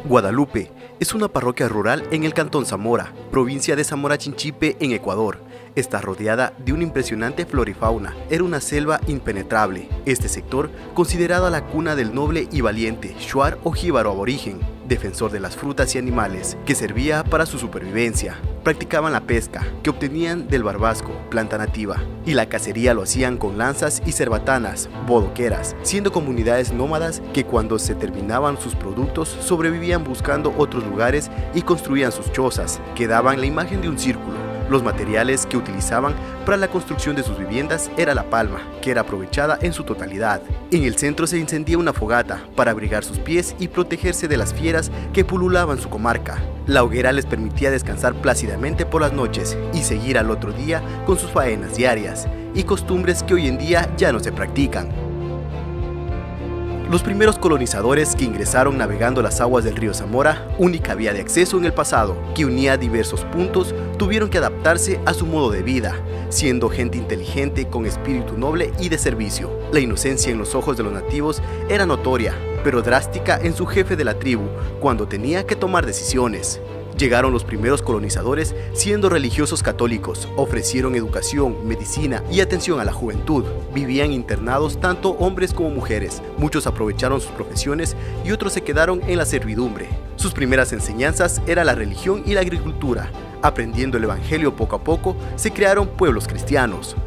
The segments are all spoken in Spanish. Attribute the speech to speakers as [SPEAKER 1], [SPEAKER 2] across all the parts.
[SPEAKER 1] Guadalupe es una parroquia rural en el cantón Zamora, provincia de Zamora Chinchipe, en Ecuador. Está rodeada de una impresionante flora y fauna. Era una selva impenetrable. Este sector, considerada la cuna del noble y valiente shuar o jíbaro aborigen, defensor de las frutas y animales, que servía para su supervivencia. Practicaban la pesca, que obtenían del barbasco, planta nativa, y la cacería lo hacían con lanzas y cerbatanas, bodoqueras, siendo comunidades nómadas que cuando se terminaban sus productos sobrevivían buscando otros lugares y construían sus chozas, que daban la imagen de un círculo. Los materiales que utilizaban para la construcción de sus viviendas era la palma, que era aprovechada en su totalidad. En el centro se encendía una fogata para abrigar sus pies y protegerse de las fieras que pululaban su comarca. La hoguera les permitía descansar plácidamente por las noches y seguir al otro día con sus faenas diarias, y costumbres que hoy en día ya no se practican. Los primeros colonizadores que ingresaron navegando las aguas del río Zamora, única vía de acceso en el pasado, que unía diversos puntos, tuvieron que adaptarse a su modo de vida, siendo gente inteligente con espíritu noble y de servicio. La inocencia en los ojos de los nativos era notoria, pero drástica en su jefe de la tribu, cuando tenía que tomar decisiones. Llegaron los primeros colonizadores siendo religiosos católicos, ofrecieron educación, medicina y atención a la juventud. Vivían internados tanto hombres como mujeres, muchos aprovecharon sus profesiones y otros se quedaron en la servidumbre. Sus primeras enseñanzas eran la religión y la agricultura. Aprendiendo el evangelio poco a poco, se crearon pueblos cristianos.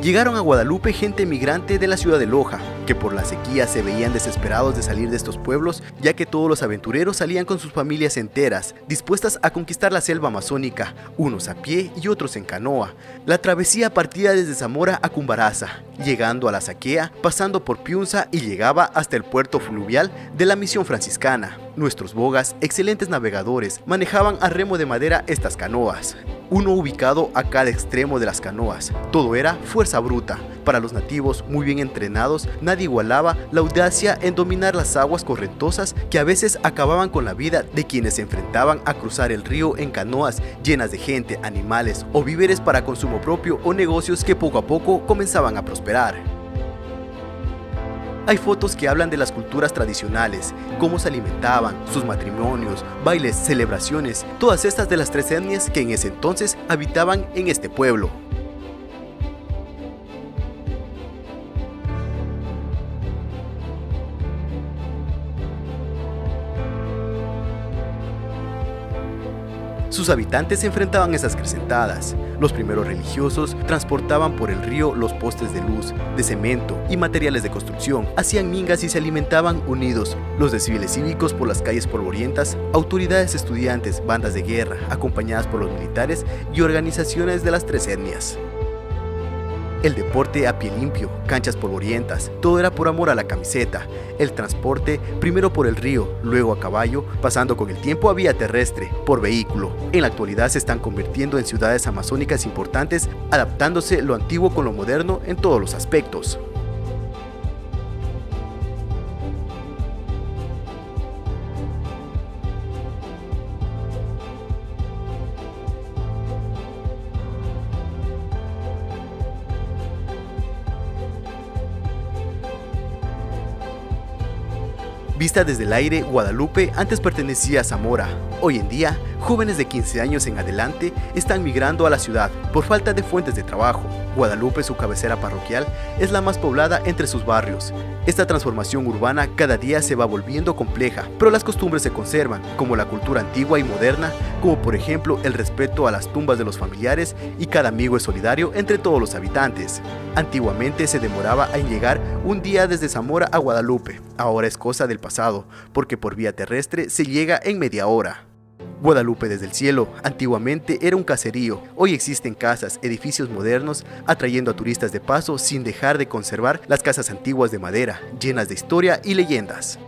[SPEAKER 1] Llegaron a Guadalupe gente migrante de la ciudad de Loja, que por la sequía se veían desesperados de salir de estos pueblos, ya que todos los aventureros salían con sus familias enteras, dispuestas a conquistar la selva amazónica, unos a pie y otros en canoa. La travesía partía desde Zamora a Cumbaraza, llegando a La Saquea, pasando por Piunza y llegaba hasta el puerto fluvial de la Misión Franciscana. Nuestros bogas, excelentes navegadores, manejaban a remo de madera estas canoas, uno ubicado a cada extremo de las canoas. Todo era fuerza bruta. Para los nativos muy bien entrenados, nadie igualaba la audacia en dominar las aguas correntosas que a veces acababan con la vida de quienes se enfrentaban a cruzar el río en canoas llenas de gente, animales o víveres para consumo propio o negocios que poco a poco comenzaban a prosperar. Hay fotos que hablan de las culturas tradicionales, cómo se alimentaban, sus matrimonios, bailes, celebraciones, todas estas de las tres etnias que en ese entonces habitaban en este pueblo. Sus habitantes se enfrentaban a esas acrecentadas. Los primeros religiosos transportaban por el río los postes de luz, de cemento y materiales de construcción. Hacían mingas y se alimentaban unidos. Los desfiles cívicos por las calles polvorientas, autoridades estudiantes, bandas de guerra, acompañadas por los militares y organizaciones de las tres etnias. El deporte a pie limpio, canchas polvorientas, todo era por amor a la camiseta. El transporte, primero por el río, luego a caballo, pasando con el tiempo a vía terrestre, por vehículo. En la actualidad se están convirtiendo en ciudades amazónicas importantes, adaptándose lo antiguo con lo moderno en todos los aspectos. Vista desde el aire, Guadalupe antes pertenecía a Zamora. Hoy en día, jóvenes de 15 años en adelante están migrando a la ciudad por falta de fuentes de trabajo. Guadalupe, su cabecera parroquial, es la más poblada entre sus barrios. Esta transformación urbana cada día se va volviendo compleja, pero las costumbres se conservan, como la cultura antigua y moderna, como por ejemplo el respeto a las tumbas de los familiares y cada amigo es solidario entre todos los habitantes. Antiguamente se demoraba en llegar un día desde Zamora a Guadalupe, ahora es cosa del pasado, porque por vía terrestre se llega en media hora. Guadalupe desde el cielo antiguamente era un caserío. Hoy existen casas, edificios modernos, atrayendo a turistas de paso sin dejar de conservar las casas antiguas de madera, llenas de historia y leyendas.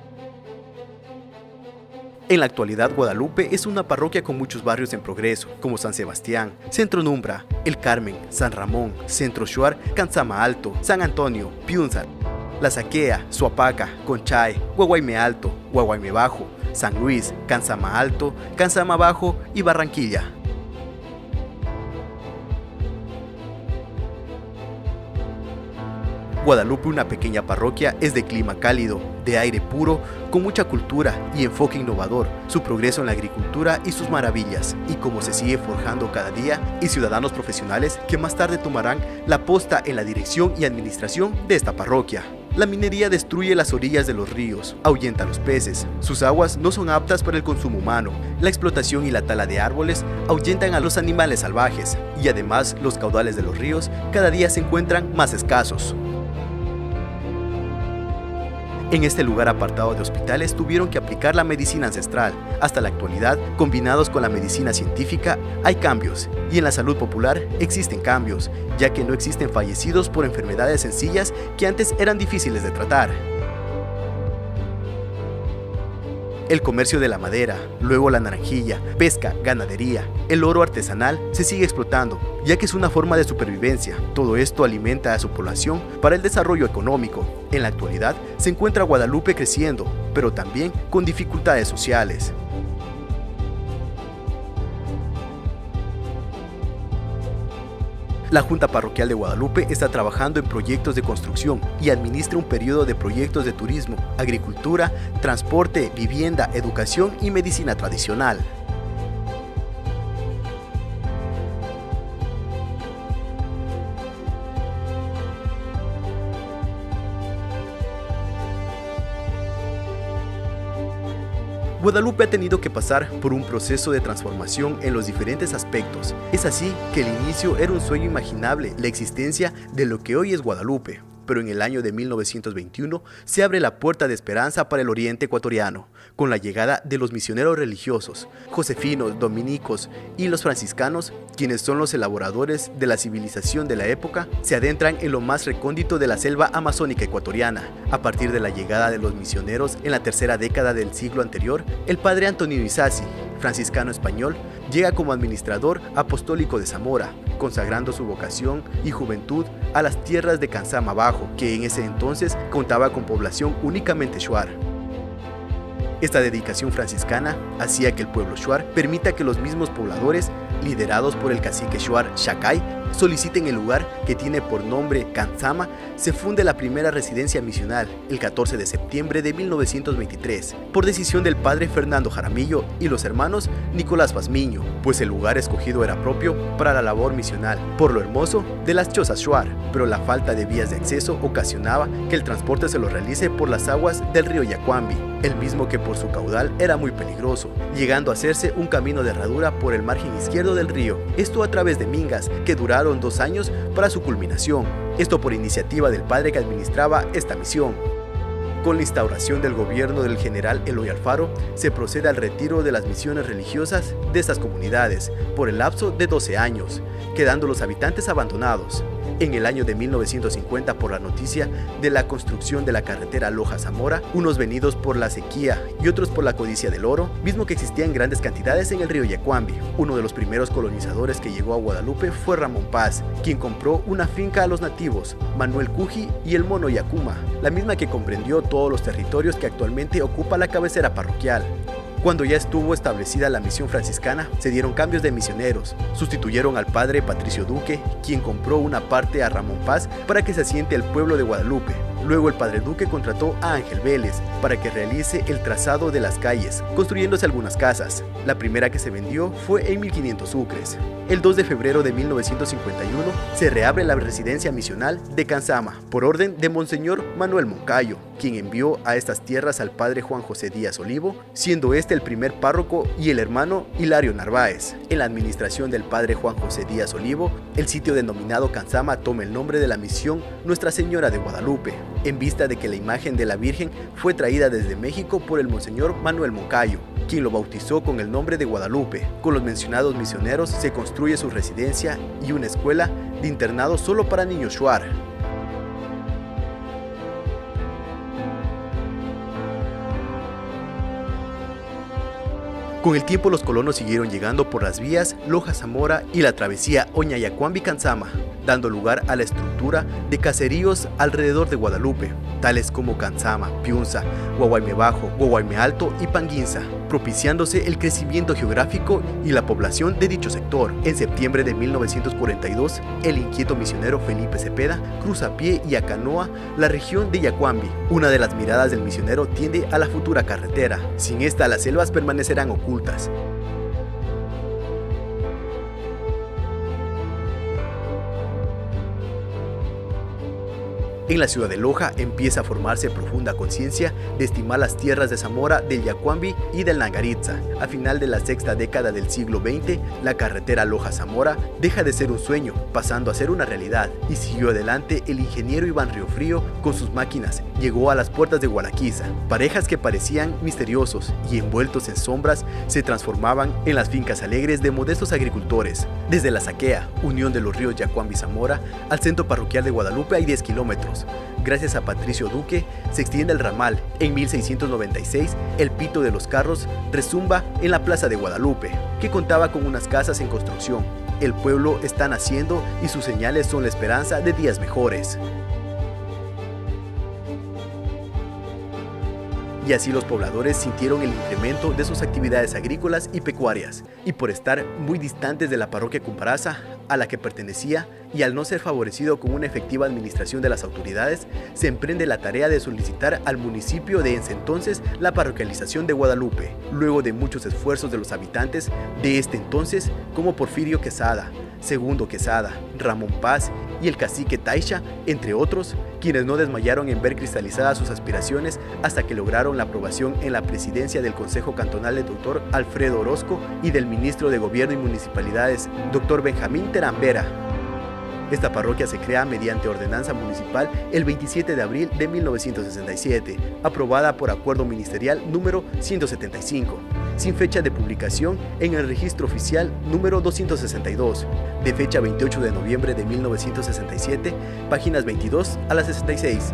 [SPEAKER 1] En la actualidad, Guadalupe es una parroquia con muchos barrios en progreso, como San Sebastián, Centro Numbra, El Carmen, San Ramón, Centro Shuar, Cansama Alto, San Antonio, Piunza, La Saquea, Suapaca, Conchay, Guaguayme Alto, Guaguayme Bajo, San Luis, Cansama Alto, Cansama Bajo y Barranquilla. Guadalupe, una pequeña parroquia, es de clima cálido, de aire puro, con mucha cultura y enfoque innovador, su progreso en la agricultura y sus maravillas, y cómo se sigue forjando cada día, y ciudadanos profesionales que más tarde tomarán la posta en la dirección y administración de esta parroquia. La minería destruye las orillas de los ríos, ahuyenta a los peces, sus aguas no son aptas para el consumo humano, la explotación y la tala de árboles ahuyentan a los animales salvajes, y además los caudales de los ríos cada día se encuentran más escasos. En este lugar apartado de hospitales tuvieron que aplicar la medicina ancestral. Hasta la actualidad, combinados con la medicina científica, hay cambios, y en la salud popular existen cambios, ya que no existen fallecidos por enfermedades sencillas que antes eran difíciles de tratar. El comercio de la madera, luego la naranjilla, pesca, ganadería, el oro artesanal se sigue explotando, ya que es una forma de supervivencia. Todo esto alimenta a su población para el desarrollo económico. En la actualidad se encuentra Guadalupe creciendo, pero también con dificultades sociales. La Junta Parroquial de Guadalupe está trabajando en proyectos de construcción y administra un periodo de proyectos de turismo, agricultura, transporte, vivienda, educación y medicina tradicional. Guadalupe ha tenido que pasar por un proceso de transformación en los diferentes aspectos. Es así que el inicio era un sueño imaginable, la existencia de lo que hoy es Guadalupe. Pero en el año de 1921 se abre la puerta de esperanza para el oriente ecuatoriano, con la llegada de los misioneros religiosos, josefinos, dominicos y los franciscanos, quienes son los elaboradores de la civilización de la época, se adentran en lo más recóndito de la selva amazónica ecuatoriana. A partir de la llegada de los misioneros en la tercera década del siglo anterior, el padre Antonio Isasi, franciscano español, llega como administrador apostólico de Zamora, consagrando su vocación y juventud a las tierras de Cansama Bajo, que en ese entonces contaba con población únicamente shuar. Esta dedicación franciscana hacía que el pueblo shuar permita que los mismos pobladores, liderados por el cacique shuar Xacay, soliciten el lugar que tiene por nombre Cansama. Se funde la primera residencia misional el 14 de septiembre de 1923, por decisión del padre Fernando Jaramillo y los hermanos Nicolás Pazmiño, pues el lugar escogido era propio para la labor misional, por lo hermoso de las chozas shuar, pero la falta de vías de acceso ocasionaba que el transporte se lo realice por las aguas del río Yacuambi, el mismo que por su caudal era muy peligroso, llegando a hacerse un camino de herradura por el margen izquierdo del río, esto a través de mingas que duraron 2 años para su culminación, esto por iniciativa del padre que administraba esta misión. Con la instauración del gobierno del general Eloy Alfaro, se procede al retiro de las misiones religiosas de estas comunidades por el lapso de 12 años, quedando los habitantes abandonados. En el año de 1950, por la noticia de la construcción de la carretera Loja-Zamora, unos venidos por la sequía y otros por la codicia del oro, mismo que existía en grandes cantidades en el río Yacuambi. Uno de los primeros colonizadores que llegó a Guadalupe fue Ramón Paz, quien compró una finca a los nativos, Manuel Cuji y el Mono Yacuma, la misma que comprendió todos los territorios que actualmente ocupa la cabecera parroquial. Cuando ya estuvo establecida la misión franciscana, se dieron cambios de misioneros. Sustituyeron al padre Patricio Duque, quien compró una parte a Ramón Paz para que se asiente el pueblo de Guadalupe. Luego el padre Duque contrató a Ángel Vélez para que realice el trazado de las calles, construyéndose algunas casas. La primera que se vendió fue en 1500 sucres. El 2 de febrero de 1951 se reabre la residencia misional de Cansama por orden de Monseñor Manuel Moncayo, quien envió a estas tierras al padre Juan José Díaz Olivo, siendo este el primer párroco, y el hermano Hilario Narváez. En la administración del padre Juan José Díaz Olivo, el sitio denominado Cansama toma el nombre de la misión Nuestra Señora de Guadalupe, en vista de que la imagen de la Virgen fue traída desde México por el Monseñor Manuel Moncayo, quien lo bautizó con el nombre de Guadalupe. Con los mencionados misioneros se construye su residencia y una escuela de internado solo para niños shuar. Con el tiempo los colonos siguieron llegando por las vías Loja-Zamora y la travesía Oñayacuambi-Canzama, dando lugar a la estructura de caseríos alrededor de Guadalupe, tales como Canzama, Piunza, Guaguayme Bajo, Guaguayme Alto y Panguinza, propiciándose el crecimiento geográfico y la población de dicho sector. En septiembre de 1942, el inquieto misionero Felipe Cepeda cruza a pie y a canoa la región de Yacuambi. Una de las miradas del misionero tiende a la futura carretera. Sin esta, las selvas permanecerán ocultas. En la ciudad de Loja empieza a formarse profunda conciencia de estimar las tierras de Zamora, del Yacuambi y del Nangaritza. A final de la sexta década del siglo XX, la carretera Loja-Zamora deja de ser un sueño, pasando a ser una realidad, y siguió adelante el ingeniero Iván Riofrío con sus máquinas. Llegó a las puertas de Gualaquiza. Parejas que parecían misteriosos y envueltos en sombras se transformaban en las fincas alegres de modestos agricultores. Desde la Saquea, unión de los ríos Yacuambi y Zamora, al centro parroquial de Guadalupe hay 10 kilómetros. Gracias a Patricio Duque se extiende el ramal. En 1696, el pito de los carros resumba en la plaza de Guadalupe, que contaba con unas casas en construcción. El pueblo está naciendo y sus señales son la esperanza de días mejores. Y así los pobladores sintieron el incremento de sus actividades agrícolas y pecuarias, y por estar muy distantes de la parroquia Cumparaza, a la que pertenecía, y al no ser favorecido con una efectiva administración de las autoridades, se emprende la tarea de solicitar al municipio de ese entonces la parroquialización de Guadalupe, luego de muchos esfuerzos de los habitantes de este entonces, como Porfirio Quesada, Segundo Quesada, Ramón Paz y el cacique Taisha, entre otros, quienes no desmayaron en ver cristalizadas sus aspiraciones hasta que lograron la aprobación en la presidencia del Consejo Cantonal del Dr. Alfredo Orozco y del ministro de Gobierno y Municipalidades, Dr. Benjamín Terambera. Esta parroquia se crea mediante ordenanza municipal el 27 de abril de 1967, aprobada por acuerdo ministerial número 175, sin fecha de publicación en el registro oficial número 262, de fecha 28 de noviembre de 1967, páginas 22 a las 66.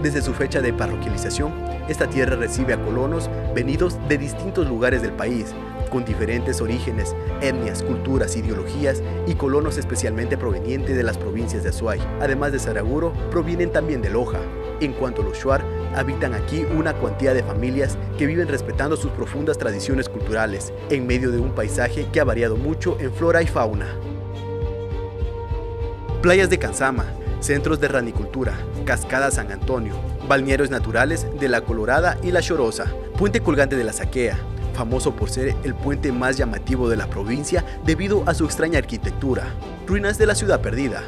[SPEAKER 1] Desde su fecha de parroquialización, esta tierra recibe a colonos venidos de distintos lugares del país, con diferentes orígenes, etnias, culturas, ideologías y colonos especialmente provenientes de las provincias de Azuay. Además de Saraguro, provienen también de Loja. En cuanto a los shuar, habitan aquí una cuantía de familias que viven respetando sus profundas tradiciones culturales, en medio de un paisaje que ha variado mucho en flora y fauna. Playas de Canzama, centros de ranicultura, Cascada San Antonio, balnearios naturales de La Colorada y La Chorosa, puente colgante de la Saquea, famoso por ser el puente más llamativo de la provincia debido a su extraña arquitectura, ruinas de la ciudad perdida,